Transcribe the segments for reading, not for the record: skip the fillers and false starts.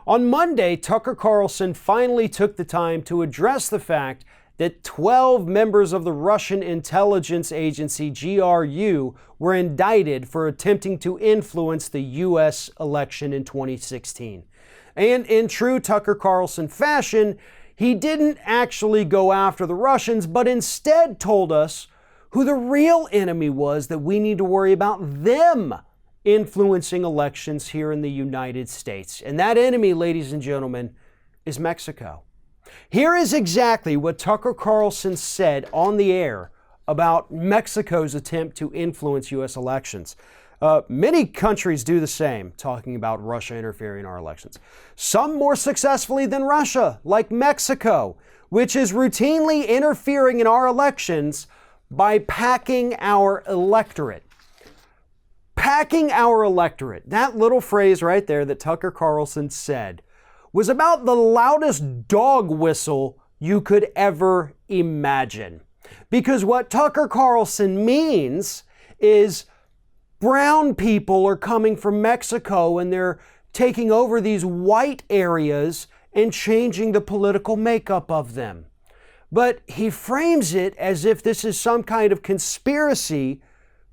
On Monday, Tucker Carlson finally took the time to address the fact that 12 members of the Russian intelligence agency GRU were indicted for attempting to influence the U.S. election in 2016. And in true Tucker Carlson fashion, he didn't actually go after the Russians, but instead told us who the real enemy was that we need to worry about them influencing elections here in the United States. And that enemy, ladies and gentlemen, is Mexico. Here is exactly what Tucker Carlson said on the air about Mexico's attempt to influence U.S. elections. Many countries do the same, talking about Russia interfering in our elections. Some more successfully than Russia, like Mexico, which is routinely interfering in our elections by packing our electorate. Packing our electorate. That little phrase right there that Tucker Carlson said was about the loudest dog whistle you could ever imagine. Because what Tucker Carlson means is brown people are coming from Mexico and they're taking over these white areas and changing the political makeup of them. But he frames it as if this is some kind of conspiracy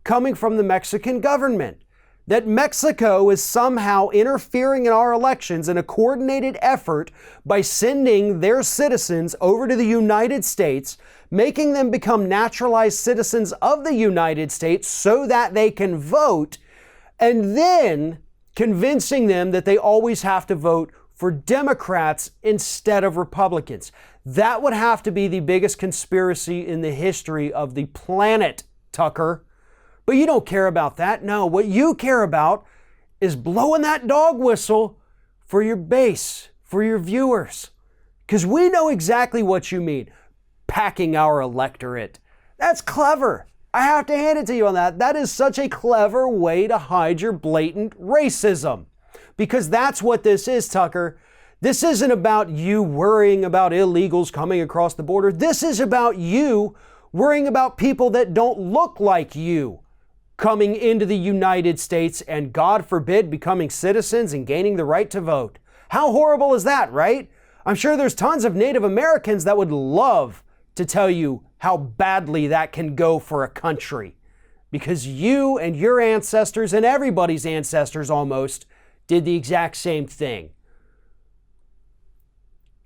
coming from the Mexican government. That Mexico is somehow interfering in our elections in a coordinated effort by sending their citizens over to the United States, making them become naturalized citizens of the United States so that they can vote, and then convincing them that they always have to vote for Democrats instead of Republicans. That would have to be the biggest conspiracy in the history of the planet, Tucker. But you don't care about that. No, what you care about is blowing that dog whistle for your base, for your viewers. Because we know exactly what you mean. Packing our electorate. That's clever. I have to hand it to you on that. That is such a clever way to hide your blatant racism. Because that's what this is, Tucker. This isn't about you worrying about illegals coming across the border. This is about you worrying about people that don't look like you coming into the United States and, God forbid, becoming citizens and gaining the right to vote. How horrible is that, right? I'm sure there's tons of Native Americans that would love to tell you how badly that can go for a country, because you and your ancestors and everybody's ancestors almost did the exact same thing.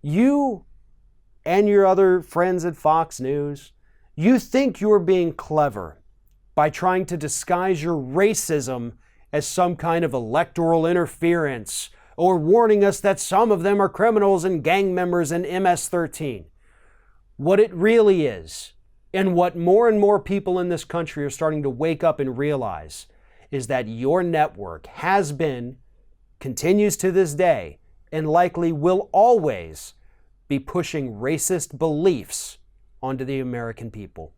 You and your other friends at Fox News, you think you're being clever by trying to disguise your racism as some kind of electoral interference, or warning us that some of them are criminals and gang members in MS-13. What it really is, and what more and more people in this country are starting to wake up and realize, is that your network has been, continues to this day, and likely will always be pushing racist beliefs onto the American people.